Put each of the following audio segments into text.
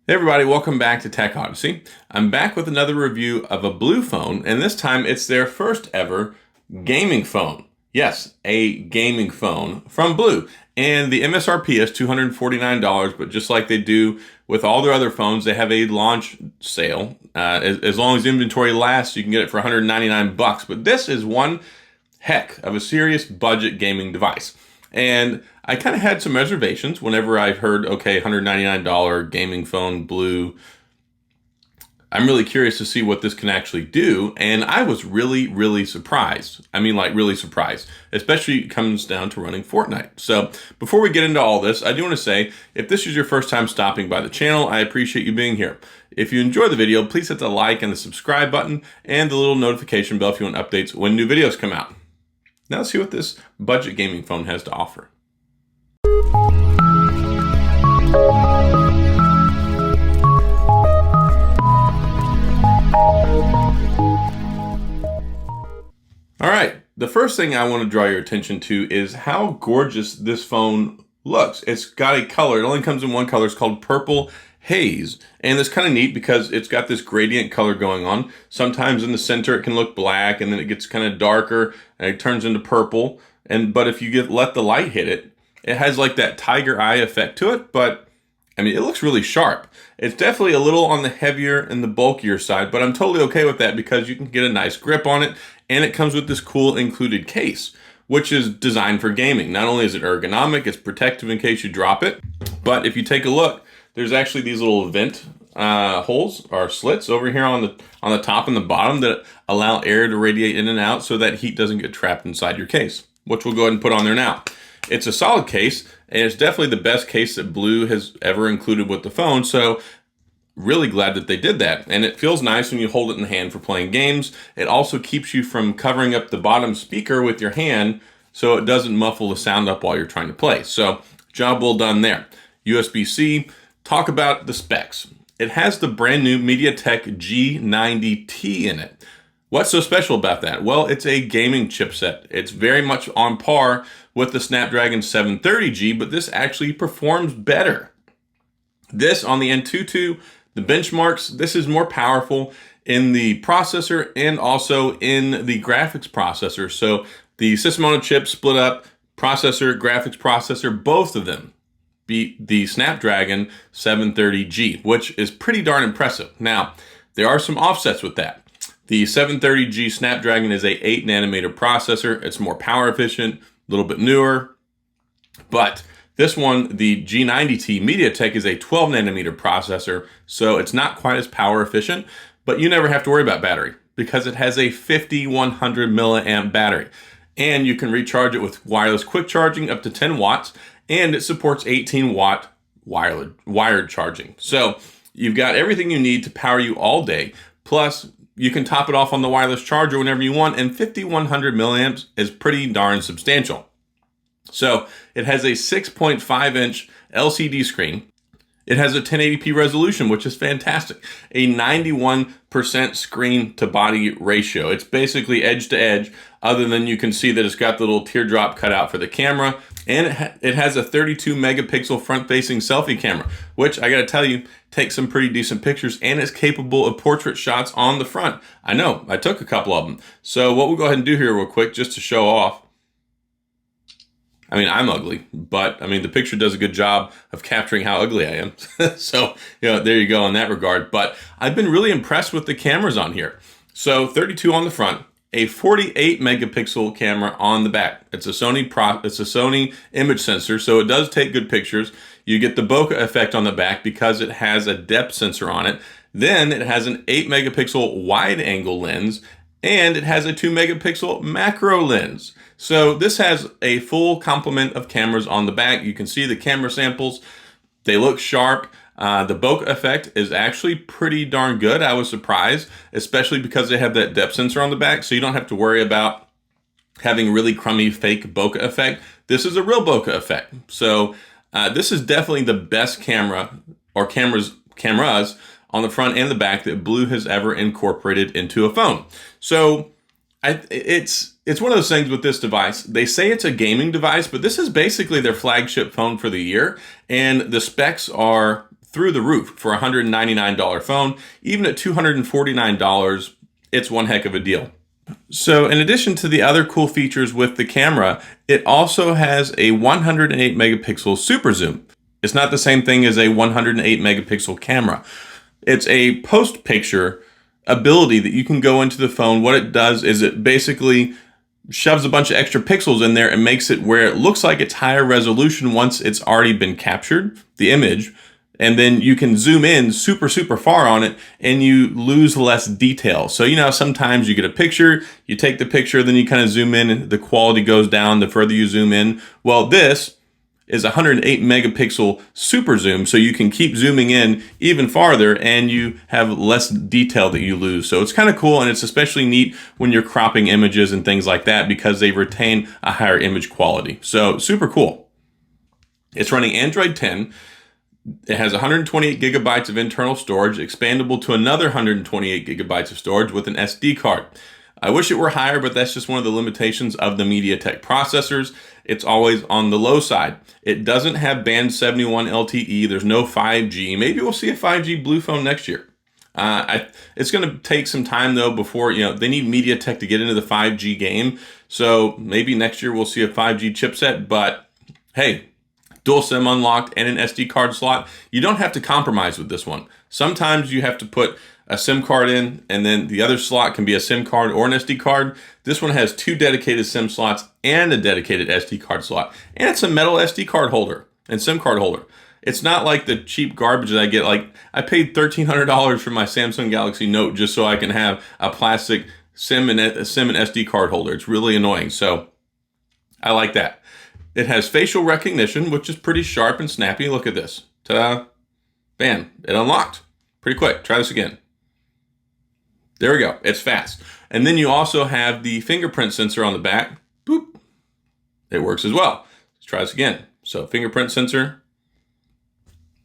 Hey everybody, welcome back to TechOdyssey. I'm back with another review of a BLU phone, and this time it's their first ever gaming phone. Yes, a gaming phone from BLU. And the MSRP is $249, but just like they do with all their other phones, they have a launch sale. As long as inventory lasts, you can get it for $199. But this is one heck of a serious budget gaming device. And I kind of had some reservations whenever I heard, okay, $199 gaming phone, BLU. I'm really curious to see what this can actually do. And I was really surprised. I mean, like really surprised, especially it comes down to running Fortnite. So before we get into all this, I do want to say, if this is your first time stopping by the channel, I appreciate you being here. If you enjoy the video, please hit the like and the subscribe button and the little notification bell if you want updates when new videos come out. Now let's see what this budget gaming phone has to offer. All right, the first thing I want to draw your attention to is how gorgeous this phone looks. It's got a color, it only comes in one color, it's called Purple Haze. And it's kind of neat because it's got this gradient color going on. Sometimes in the center it can look black and then it gets kind of darker and it turns into purple. But if you let the light hit it, it has like that tiger eye effect to it, but I mean, it looks really sharp. It's definitely a little on the heavier and the bulkier side, but I'm totally okay with that because you can get a nice grip on it, and it comes with this cool included case, which is designed for gaming. Not only is it ergonomic, it's protective in case you drop it, but if you take a look, there's actually these little vent holes or slits over here on the top and the bottom that allow air to radiate in and out so that heat doesn't get trapped inside your case, which we'll go ahead and put on there now. It's a solid case, and it's definitely the best case that BLU has ever included with the phone, so really glad that they did that. And it feels nice when you hold it in the hand for playing games. It also keeps you from covering up the bottom speaker with your hand so it doesn't muffle the sound up while you're trying to play. So job well done there. USB-C, talk about the specs. It has the brand new MediaTek G90T in it. What's so special about that? Well, it's a gaming chipset. It's very much on par with the Snapdragon 730G, but this actually performs better. This on the Antutu, the benchmarks, this is more powerful in the processor and also in the graphics processor. So the system on a chip split up, processor, graphics processor, both of them beat the Snapdragon 730G, which is pretty darn impressive. Now, there are some offsets with that. The 730G Snapdragon is a 8 nanometer processor. It's more power efficient, a little bit newer. But this one, the G90T MediaTek, is a 12 nanometer processor, so it's not quite as power efficient, but you never have to worry about battery because it has a 5100 milliamp battery. And you can recharge it with wireless quick charging up to 10 watts, and it supports 18 watt wired charging. So you've got everything you need to power you all day, plus you can top it off on the wireless charger whenever you want, and 5100 milliamps is pretty darn substantial. So it has a 6.5 inch LCD screen. It has a 1080p resolution, which is fantastic. A 91% screen to body ratio. It's basically edge to edge, other than you can see that it's got the little teardrop cut out for the camera. And it has a 32 megapixel front-facing selfie camera, which I gotta tell you, takes some pretty decent pictures and is capable of portrait shots on the front. I know, I took a couple of them. So what we'll go ahead and do here real quick, just to show off. I mean, I'm ugly, but I mean, the picture does a good job of capturing how ugly I am. So, you know, there you go in that regard. But I've been really impressed with the cameras on here. So 32 on the front, a 48 megapixel camera on the back. It's a Sony image sensor, so it does take good pictures. You get the bokeh effect on the back because it has a depth sensor on it. Then it has an 8 megapixel wide angle lens, and it has a 2 megapixel macro lens. So this has a full complement of cameras on the back. You can see the camera samples. They look sharp. The bokeh effect is actually pretty darn good. I was surprised, especially because they have that depth sensor on the back, so you don't have to worry about having really crummy fake bokeh effect. This is a real bokeh effect. So this is definitely the best camera or cameras on the front and the back that BLU has ever incorporated into a phone. So it's one of those things with this device. They say it's a gaming device, but this is basically their flagship phone for the year, and the specs are through the roof for a $199 phone. Even at $249, it's one heck of a deal. So in addition to the other cool features with the camera, it also has a 108 megapixel super zoom. It's not the same thing as a 108 megapixel camera. It's a post picture ability that you can go into the phone. What it does is it basically shoves a bunch of extra pixels in there and makes it where it looks like it's higher resolution once it's already been captured, the image. And then you can zoom in super, super far on it and you lose less detail. So, sometimes you get a picture, you take the picture, then you kind of zoom in and the quality goes down the further you zoom in. Well, this is 108 megapixel super zoom, so you can keep zooming in even farther and you have less detail that you lose. So it's kind of cool, and it's especially neat when you're cropping images and things like that because they retain a higher image quality. So super cool. It's running Android 10. It has 128 gigabytes of internal storage, expandable to another 128 gigabytes of storage with an SD card. I wish it were higher, but that's just one of the limitations of the MediaTek processors. It's always on the low side. It doesn't have band 71 LTE. There's no 5G. Maybe we'll see a 5G Blue phone next year. It's going to take some time though before, they need MediaTek to get into the 5G game. So maybe next year we'll see a 5G chipset, but hey, dual SIM unlocked and an SD card slot. You don't have to compromise with this one. Sometimes you have to put a SIM card in, and then the other slot can be a SIM card or an SD card. This one has 2 dedicated SIM slots and a dedicated SD card slot. And it's a metal SD card holder and SIM card holder. It's not like the cheap garbage that I get. Like, I paid $1,300 for my Samsung Galaxy Note just so I can have a plastic SIM and SD card holder. It's really annoying. So I like that. It has facial recognition, which is pretty sharp and snappy. Look at this. Ta-da. Bam. It unlocked. Pretty quick. Try this again. There we go. It's fast. And then you also have the fingerprint sensor on the back. Boop. It works as well. Let's try this again. So fingerprint sensor.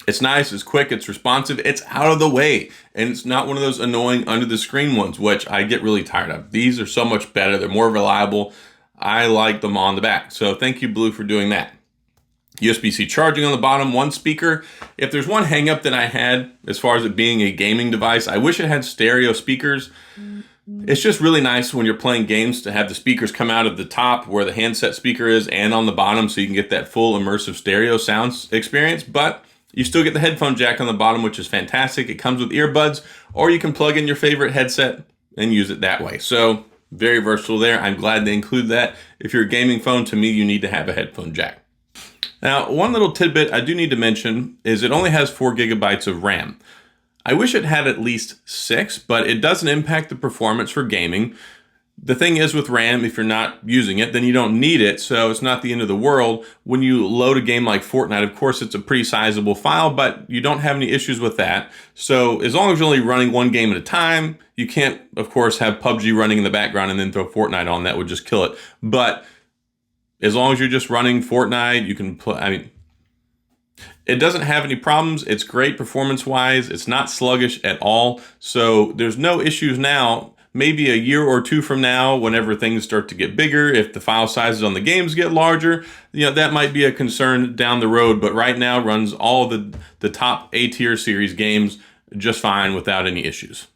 It's nice. It's quick. It's responsive. It's out of the way. And it's not one of those annoying under the screen ones, which I get really tired of. These are so much better. They're more reliable. I like them on the back. So thank you, BLU, for doing that. USB-C charging on the bottom, 1 speaker. If there's one hang up that I had as far as it being a gaming device, I wish it had stereo speakers. It's just really nice when you're playing games to have the speakers come out of the top where the handset speaker is and on the bottom so you can get that full immersive stereo sound experience. But you still get the headphone jack on the bottom, which is fantastic. It comes with earbuds, or you can plug in your favorite headset and use it that way. So very versatile there. I'm glad they include that. If you're a gaming phone, to me, you need to have a headphone jack. Now, one little tidbit I do need to mention is it only has 4 gigabytes of RAM. I wish it had at least 6, but it doesn't impact the performance for gaming. The thing is with RAM, if you're not using it, then you don't need it, so it's not the end of the world. When you load a game like Fortnite, of course, it's a pretty sizable file, but you don't have any issues with that. So as long as you're only running one game at a time, you can't, of course, have PUBG running in the background and then throw Fortnite on. That would just kill it. But as long as you're just running Fortnite, you can play. It doesn't have any problems. It's great performance-wise. It's not sluggish at all. So there's no issues now. Maybe a year or two from now, whenever things start to get bigger, if the file sizes on the games get larger, that might be a concern down the road. But right now, runs all the top A-tier series games just fine without any issues.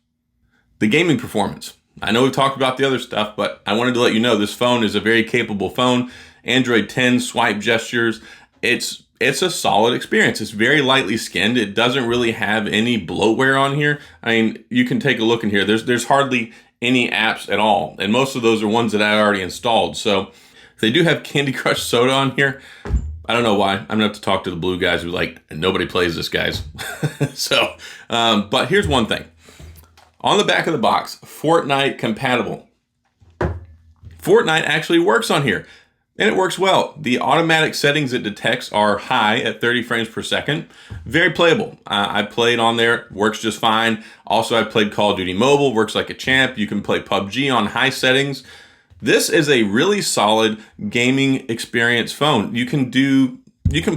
The gaming performance. I know we've talked about the other stuff, but I wanted to let you know this phone is a very capable phone. Android 10 swipe gestures. It's a solid experience. It's very lightly skinned. It doesn't really have any bloatware on here. I mean, you can take a look in here. There's hardly any apps at all, and most of those are ones that I already installed. So they do have Candy Crush Soda on here. I don't know why. I'm gonna have to talk to the BLU guys who nobody plays this, guys. So, but here's one thing. On the back of the box, Fortnite compatible. Fortnite actually works on here. And it works well. The automatic settings it detects are high at 30 frames per second. Very playable. I played on there, works just fine. Also, I played Call of Duty Mobile, works like a champ. You can play PUBG on high settings. This is a really solid gaming experience phone. You can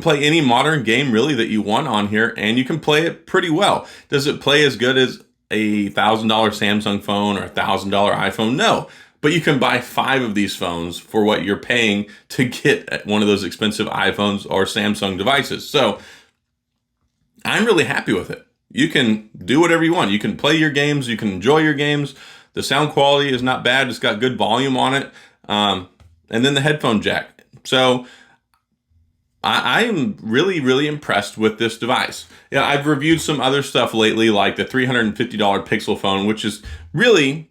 play any modern game really that you want on here, and you can play it pretty well. Does it play as good as a $1,000 Samsung phone or a $1,000 iPhone? No. But you can buy 5 of these phones for what you're paying to get one of those expensive iPhones or Samsung devices. So I'm really happy with it. You can do whatever you want. You can play your games. You can enjoy your games. The sound quality is not bad. It's got good volume on it. And then the headphone jack. So I am really, really impressed with this device. Yeah, I've reviewed some other stuff lately, like the $350 Pixel phone, which is really,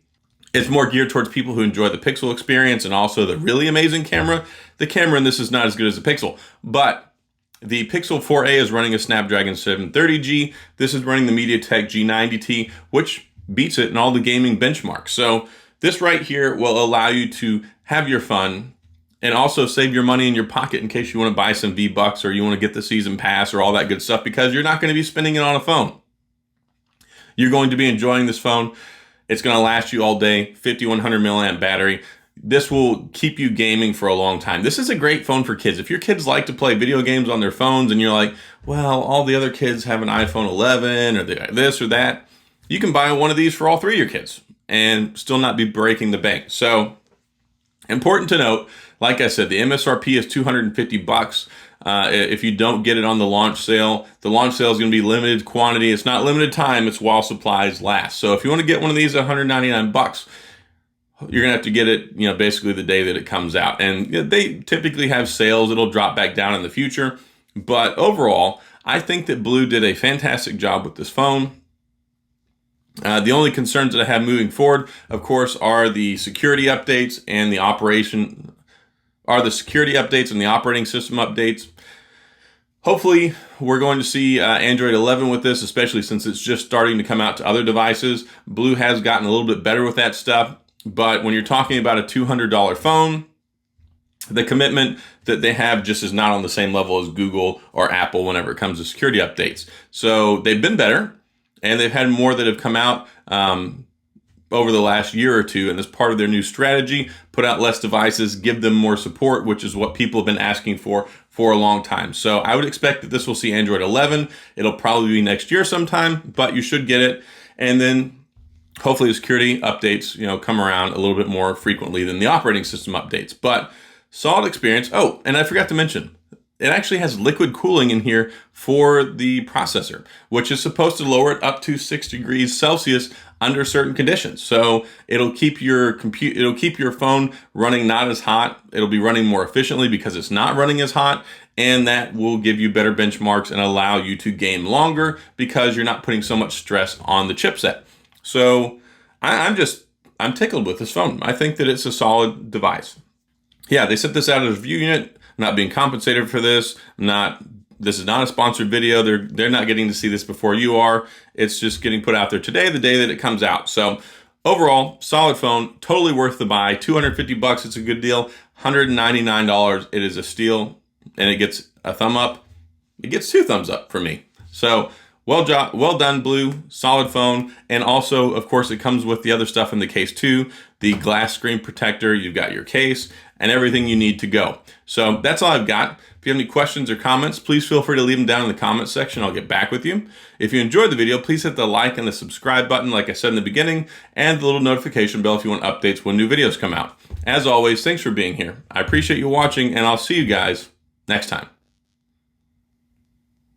it's more geared towards people who enjoy the Pixel experience and also the really amazing camera. The camera in this is not as good as the Pixel, but the Pixel 4a is running a Snapdragon 730G. This is running the MediaTek G90T, which beats it in all the gaming benchmarks. So this right here will allow you to have your fun and also save your money in your pocket in case you want to buy some V-Bucks or you want to get the season pass or all that good stuff, because you're not going to be spending it on a phone. You're going to be enjoying this phone. It's going to last you all day, 5100 milliamp battery. This will keep you gaming for a long time. This is a great phone for kids. If your kids like to play video games on their phones and you're like, well, all the other kids have an iPhone 11 or this or that, you can buy one of these for all three of your kids and still not be breaking the bank. So important to note, like I said, the MSRP is $250. If you don't get it on the launch sale is going to be limited quantity. It's not limited time. It's while supplies last. So if you want to get one of these at $199, you're going to have to get it, basically the day that it comes out. And they typically have sales. It'll drop back down in the future. But overall, I think that BLU did a fantastic job with this phone. The only concerns that I have moving forward, of course, are the security updates and the operating system updates. Hopefully, we're going to see Android 11 with this, especially since it's just starting to come out to other devices. BLU has gotten a little bit better with that stuff, but when you're talking about a $200 phone, the commitment that they have just is not on the same level as Google or Apple whenever it comes to security updates. So they've been better, and they've had more that have come out over the last year or two, and as part of their new strategy, put out less devices, give them more support, which is what people have been asking for a long time. So I would expect that this will see Android 11. It'll probably be next year sometime, but you should get it. And then hopefully the security updates, come around a little bit more frequently than the operating system updates. But solid experience. Oh, and I forgot to mention, it actually has liquid cooling in here for the processor, which is supposed to lower it up to 6 degrees Celsius under certain conditions. So it'll keep your phone running not as hot. It'll be running more efficiently because it's not running as hot, and that will give you better benchmarks and allow you to game longer because you're not putting so much stress on the chipset. So I'm tickled with this phone. I think that it's a solid device. Yeah, they sent this out as a review unit. Not being compensated for this. This is not a sponsored video. They're not getting to see this before you are. It's just getting put out there today, the day that it comes out. So overall, solid phone, totally worth the buy. $250, it's a good deal. $199, it is a steal, and it gets a thumb up. It gets 2 thumbs up for me. So well done, BLU. Solid phone, and also, of course, it comes with the other stuff in the case too. The glass screen protector. You've got your case and everything you need to go. So that's all I've got. If you have any questions or comments, please feel free to leave them down in the comments section. I'll get back with you. If you enjoyed the video, please hit the like and the subscribe button, like I said in the beginning, and the little notification bell if you want updates when new videos come out. As always, thanks for being here. I appreciate you watching, and I'll see you guys next time.